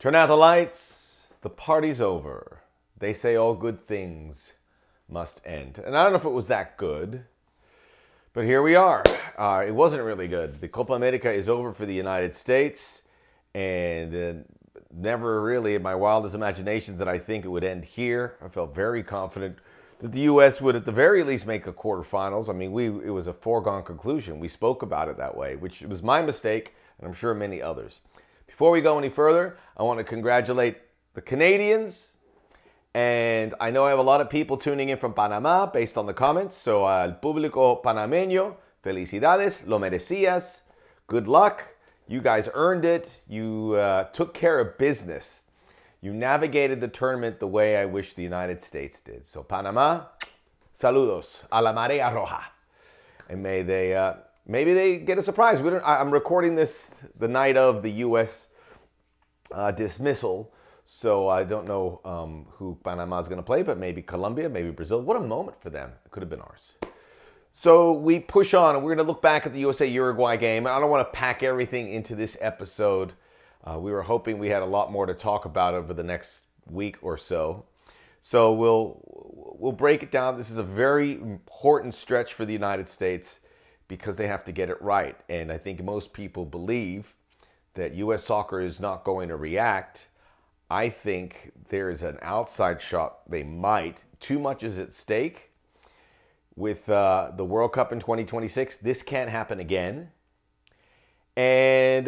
Turn out the lights. The party's over. They say all good things must end. And I don't know if it was that good, but here we are. It wasn't really good. The Copa America is over for the United States, and never really in my wildest imaginations that I think it would end here. I felt very confident that the U.S. would at the very least make a quarterfinals. I mean, it was a foregone conclusion. We spoke about it that way, which was my mistake, and I'm sure many others. Before we go any further, I want to congratulate the Canadians. And I know I have a lot of people tuning in from Panama based on the comments. So, al público panameño, felicidades, lo merecías. Good luck. You guys earned it. You took care of business. You navigated the tournament the way I wish the United States did. So, Panama, saludos a la marea roja. And maybe they get a surprise. I'm recording this the night of the U.S. Dismissal. So I don't know who Panama is going to play, but maybe Colombia, maybe Brazil. What a moment for them. It could have been ours. So we push on, and we're going to look back at the USA-Uruguay game. I don't want to pack everything into this episode. We were hoping we had a lot more to talk about over the next week or so. So we'll break it down. This is a very important stretch for the United States because they have to get it right. And I think most people believe that U.S. soccer is not going to react. I think there is an outside shot they might. Too much is at stake with the World Cup in 2026. This can't happen again. And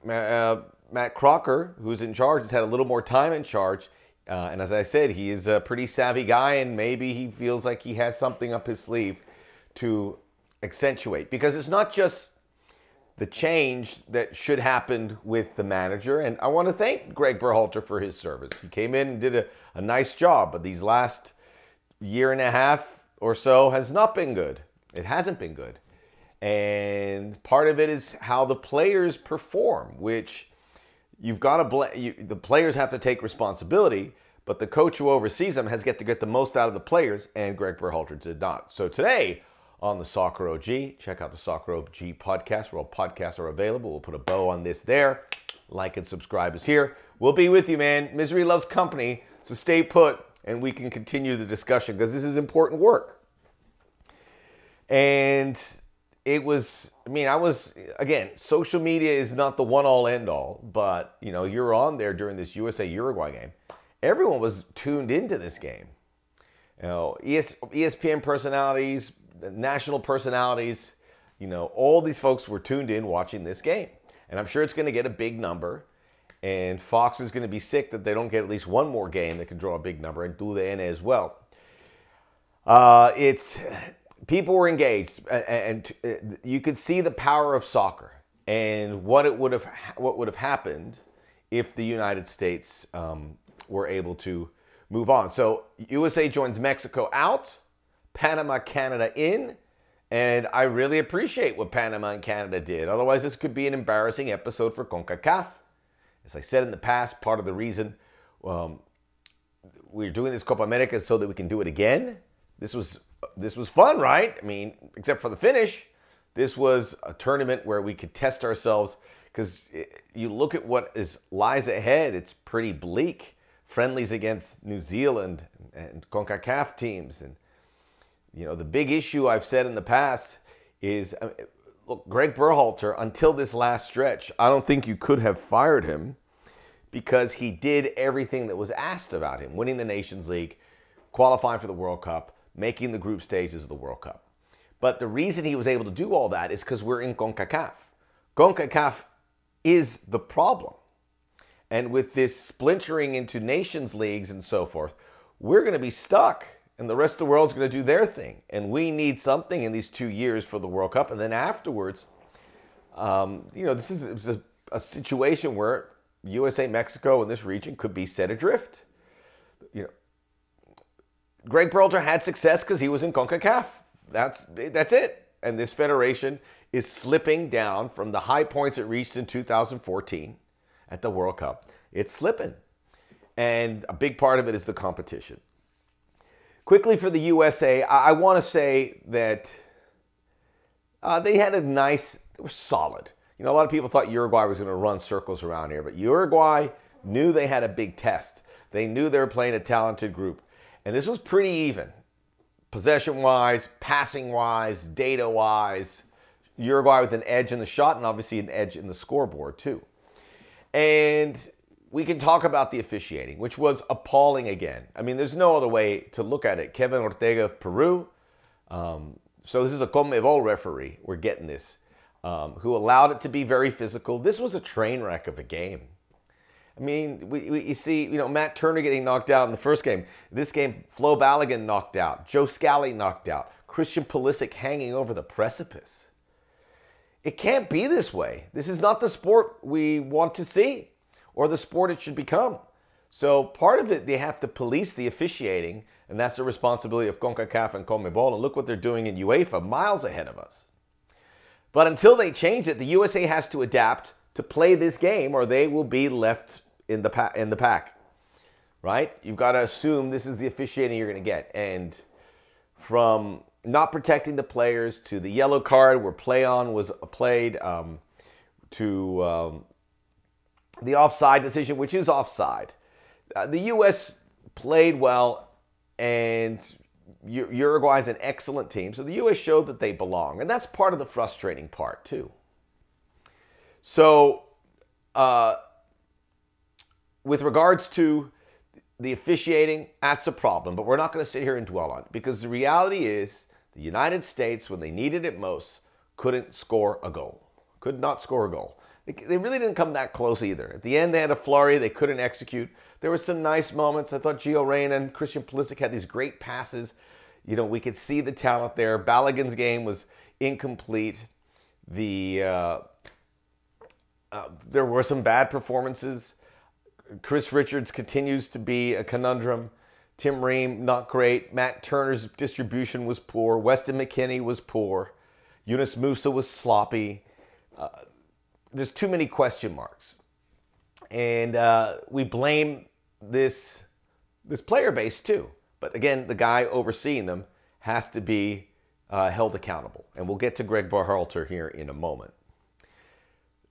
Matt Crocker, who's in charge, has had a little more time in charge. And as I said, he is a pretty savvy guy, and maybe he feels like he has something up his sleeve to accentuate. Because it's not just the change that should happen with the manager. And I want to thank Gregg Berhalter for his service. He came in and did a nice job, but these last year and a half or so has not been good. It hasn't been good. And part of it is how the players perform, which you've got to the players have to take responsibility, but the coach who oversees them has got to get the most out of the players, and Gregg Berhalter did not. So today, on the Soccer OG, check out the Soccer OG podcast, where all podcasts are available. We'll put a bow on this there. Like and subscribe is here. We'll be with you, man. Misery loves company, so stay put, and we can continue the discussion, because this is important work. And it was, again, social media is not the one-all, end-all, but, you're on there during this USA-Uruguay game. Everyone was tuned into this game. ESPN personalities, national personalities, all these folks were tuned in watching this game. And I'm sure it's going to get a big number. And Fox is going to be sick that they don't get at least one more game that can draw a big number, and TUDN as well. People were engaged, and you could see the power of soccer and what would have happened if the United States were able to move on. So USA joins Mexico out, Panama, Canada in, and I really appreciate what Panama and Canada did. Otherwise, this could be an embarrassing episode for CONCACAF. As I said in the past, part of the reason we're doing this Copa America is so that we can do it again. This was fun, right? Except for the finish. This was a tournament where we could test ourselves, because you look at what lies ahead, it's pretty bleak. Friendlies against New Zealand and CONCACAF teams, and the big issue I've said in the past is, look, Gregg Berhalter, until this last stretch, I don't think you could have fired him, because he did everything that was asked about him. Winning the Nations League, qualifying for the World Cup, making the group stages of the World Cup. But the reason he was able to do all that is because we're in CONCACAF. CONCACAF is the problem. And with this splintering into Nations Leagues and so forth, we're going to be stuck. And the rest of the world's going to do their thing. And we need something in these 2 years for the World Cup. And then afterwards, this is a situation where USA, Mexico, and this region could be set adrift. Gregg Berhalter had success because he was in CONCACAF. That's it. And this federation is slipping down from the high points it reached in 2014 at the World Cup. It's slipping. And a big part of it is the competition. Quickly for the USA, I want to say that they were solid. A lot of people thought Uruguay was going to run circles around here, but Uruguay knew they had a big test. They knew they were playing a talented group. And this was pretty even. Possession-wise, passing-wise, data-wise. Uruguay with an edge in the shot and obviously an edge in the scoreboard too. And we can talk about the officiating, which was appalling again. I mean, there's no other way to look at it. Kevin Ortega of Peru. So this is a CONMEBOL referee. We're getting this. Who allowed it to be very physical. This was a train wreck of a game. I mean, you see, Matt Turner getting knocked out in the first game. This game, Flo Balogun knocked out. Joe Scally knocked out. Christian Pulisic hanging over the precipice. It can't be this way. This is not the sport we want to see or the sport it should become. So part of it, they have to police the officiating, and that's the responsibility of CONCACAF and CONMEBOL. And look what they're doing in UEFA, miles ahead of us. But until they change it, the USA has to adapt to play this game or they will be left in the pack, right? You've got to assume this is the officiating you're going to get. And from not protecting the players to the yellow card where play on was played to the offside decision, which is offside. The U.S. played well and Uruguay's an excellent team. So the U.S. showed that they belong. And that's part of the frustrating part too. So with regards to the officiating, that's a problem. But we're not going to sit here and dwell on it. Because the reality is the United States, when they needed it most, couldn't score a goal. Could not score a goal. They really didn't come that close either. At the end, they had a flurry. They couldn't execute. There were some nice moments. I thought Gio Reyna and Christian Pulisic had these great passes. We could see the talent there. Balogun's game was incomplete. There were some bad performances. Chris Richards continues to be a conundrum. Tim Ream, not great. Matt Turner's distribution was poor. Weston McKennie was poor. Yunus Musa was sloppy. There's too many question marks. And we blame this player base too. But again, the guy overseeing them has to be held accountable. And we'll get to Gregg Berhalter here in a moment.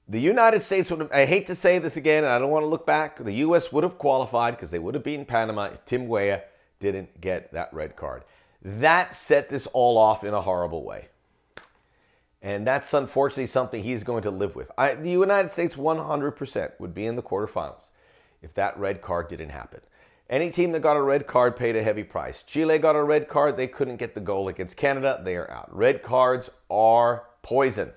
The United States would have, I hate to say this again, and I don't want to look back. The U.S. would have qualified because they would have beaten Panama if Tim Weah didn't get that red card. That set this all off in a horrible way. And that's unfortunately something he's going to live with. The United States 100% would be in the quarterfinals if that red card didn't happen. Any team that got a red card paid a heavy price. Chile got a red card. They couldn't get the goal against Canada. They are out. Red cards are poison.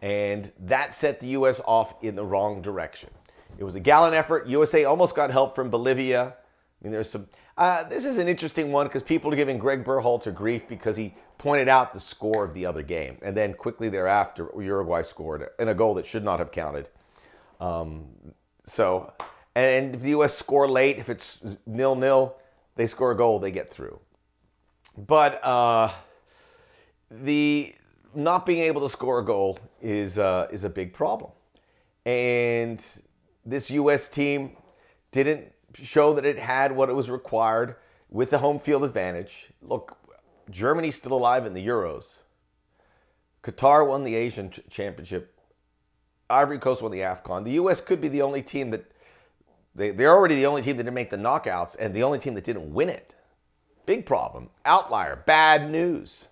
And that set the U.S. off in the wrong direction. It was a gallant effort. USA almost got help from Bolivia. I mean, there's some... this is an interesting one because people are giving Gregg Berhalter grief because he pointed out the score of the other game. And then quickly thereafter, Uruguay scored in a goal that should not have counted. And if the U.S. score late, if it's 0-0, they score a goal, they get through. But the not being able to score a goal is a big problem. And this U.S. team didn't show that it had what it was required with the home field advantage. Look, Germany's still alive in the Euros. Qatar won the Asian Championship. Ivory Coast won the AFCON. The U.S. could be the only team that... They're already the only team that didn't make the knockouts and the only team that didn't win it. Big problem. Outlier. Bad news.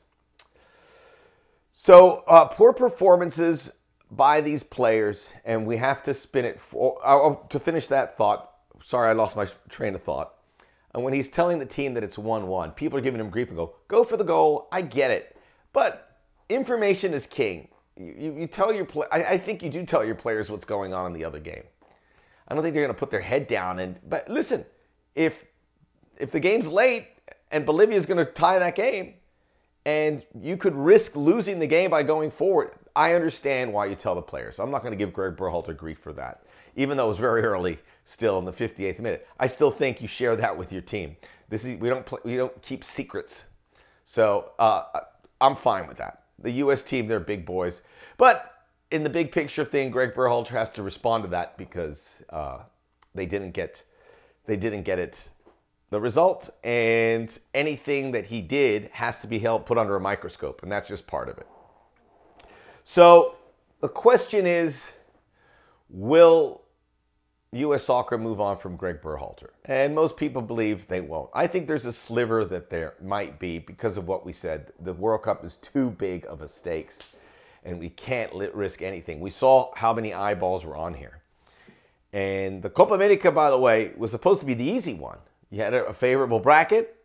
So, poor performances by these players, and we have to spin it... to finish that thought, sorry, I lost my train of thought. And when he's telling the team that it's 1-1, people are giving him grief and go for the goal. I get it. But information is king. You tell your I think you do tell your players what's going on in the other game. I don't think they're going to put their head down. But listen, if the game's late and Bolivia's going to tie that game, and you could risk losing the game by going forward, I understand why you tell the players. I'm not going to give Gregg Berhalter grief for that, even though it was very early still in the 58th minute. I still think you share that with your team. We don't keep secrets. So I'm fine with that. The U.S. team, they're big boys. But in the big picture thing, Gregg Berhalter has to respond to that because they didn't get it, the result, and anything that he did has to be put under a microscope, and that's just part of it. So the question is, will U.S. Soccer move on from Gregg Berhalter? And most people believe they won't. I think there's a sliver that there might be because of what we said. The World Cup is too big of a stakes, and we can't risk anything. We saw how many eyeballs were on here. And the Copa America, by the way, was supposed to be the easy one. You had a favorable bracket.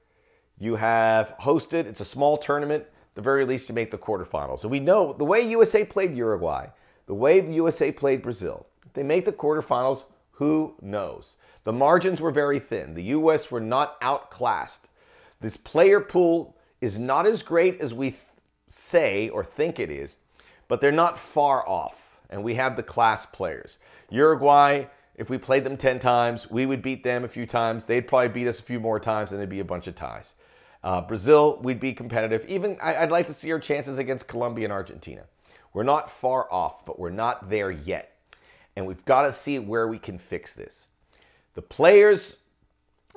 You have hosted. It's a small tournament. At the very least, you make the quarterfinals. And we know the way USA played Uruguay, the way the USA played Brazil, if they make the quarterfinals, who knows? The margins were very thin. The U.S. were not outclassed. This player pool is not as great as we say or think it is, but they're not far off. And we have the class players. Uruguay, if we played them 10 times, we would beat them a few times. They'd probably beat us a few more times, and there'd be a bunch of ties. Brazil, we'd be competitive. Even I'd like to see our chances against Colombia and Argentina. We're not far off, but we're not there yet. And we've got to see where we can fix this. The players,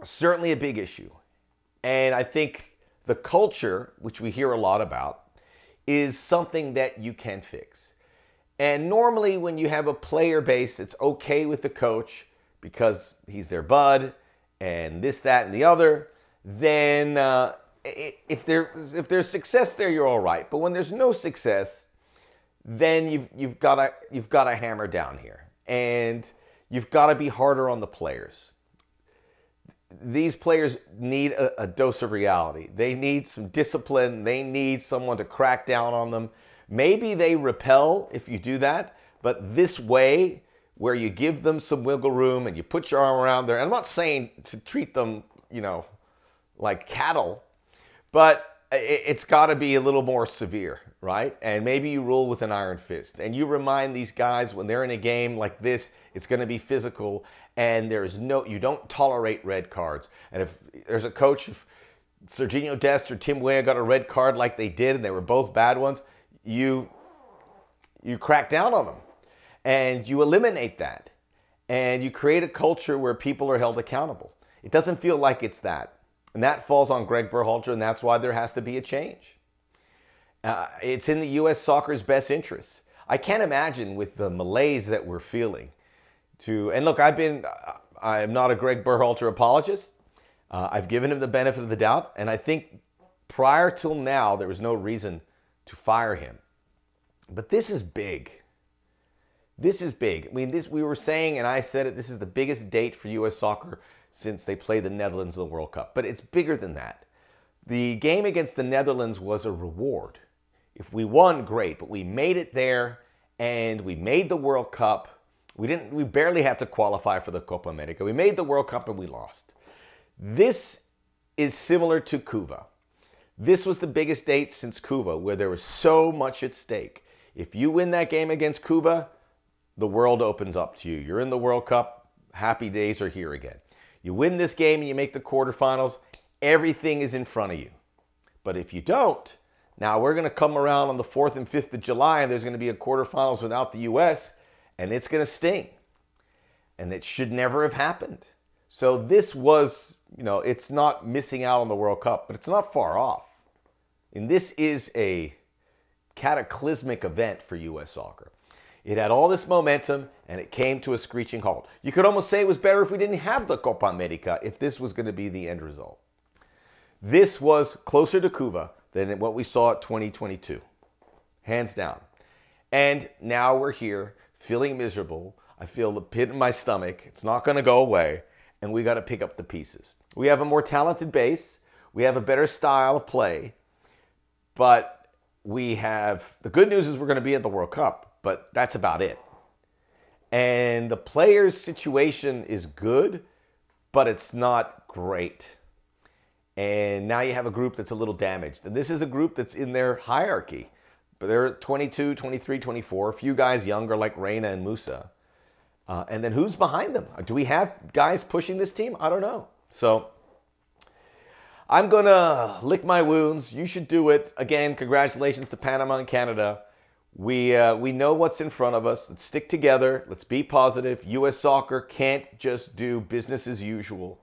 certainly a big issue. And I think the culture, which we hear a lot about, is something that you can fix. And normally when you have a player base that's okay with the coach because he's their bud and this, that, and the other, then if there's success there, you're all right. But when there's no success, then you've got to hammer down here. And you've got to be harder on the players. These players need a dose of reality. They need some discipline. They need someone to crack down on them. Maybe they repel if you do that, but this way, where you give them some wiggle room and you put your arm around there, and I'm not saying to treat them, like cattle, but it's got to be a little more severe, right? And maybe you rule with an iron fist. And you remind these guys when they're in a game like this, it's going to be physical, and you don't tolerate red cards. And if there's a coach, if Serginho Dest or Tim Weah got a red card like they did, and they were both bad ones, you crack down on them. And you eliminate that. And you create a culture where people are held accountable. It doesn't feel like it's that. And that falls on Gregg Berhalter, and that's why there has to be a change. It's in the U.S. soccer's best interest. I can't imagine with the malaise that we're feeling. And look, I am not a Gregg Berhalter apologist. I've given him the benefit of the doubt, and I think prior till now, there was no reason to fire him. But this is big. This is big. I mean, we were saying, and I said it, this is the biggest date for U.S. soccer since they played the Netherlands in the World Cup. But it's bigger than that. The game against the Netherlands was a reward. If we won, great, but we made it there, and we made the World Cup. We barely had to qualify for the Copa America. We made the World Cup, and we lost. This is similar to Cuba. This was the biggest date since Cuba, where there was so much at stake. If you win that game against Cuba, the world opens up to you. You're in the World Cup. Happy days are here again. You win this game and you make the quarterfinals, everything is in front of you. But if you don't, now we're going to come around on the 4th and 5th of July, and there's going to be a quarterfinals without the U.S., and it's going to sting. And it should never have happened. So this was, it's not missing out on the World Cup, but it's not far off. And this is a cataclysmic event for U.S. soccer. It had all this momentum, and it came to a screeching halt. You could almost say it was better if we didn't have the Copa America, if this was going to be the end result. This was closer to Cuba than what we saw at 2022. Hands down. And now we're here, feeling miserable. I feel the pit in my stomach. It's not going to go away, and we got to pick up the pieces. We have a more talented base. We have a better style of play. But the good news is we're going to be at the World Cup. But that's about it. And the players' situation is good, but it's not great. And now you have a group that's a little damaged. And this is a group that's in their hierarchy. But they're 22, 23, 24. A few guys younger like Reina and Musa. And then who's behind them? Do we have guys pushing this team? I don't know. So I'm going to lick my wounds. You should do it. Again, congratulations to Panama and Canada. We know what's in front of us. Let's stick together. Let's be positive. U.S. soccer can't just do business as usual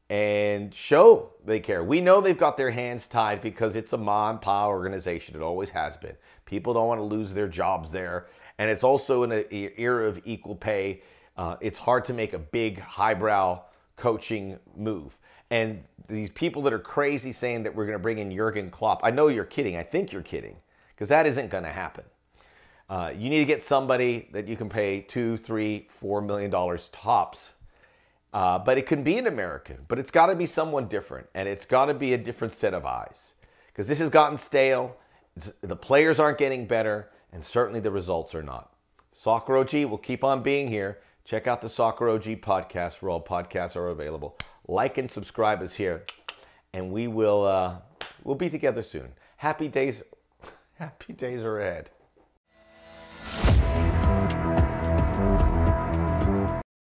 and show they care. We know they've got their hands tied because it's a ma and pa organization. It always has been. People don't want to lose their jobs there. And it's also in an era of equal pay. It's hard to make a big highbrow coaching move. And these people that are crazy saying that we're going to bring in Jurgen Klopp, I know you're kidding. I think you're kidding, because that isn't going to happen. You need to get somebody that you can pay $2, $3, $4 million tops. But it can be an American, but it's got to be someone different, and it's got to be a different set of eyes, because this has gotten stale. The players aren't getting better, and certainly the results are not. Soccer OG will keep on being here. Check out the Soccer OG podcast, where all podcasts are available. Like and subscribe us here, and we'll be together soon. Happy days are ahead.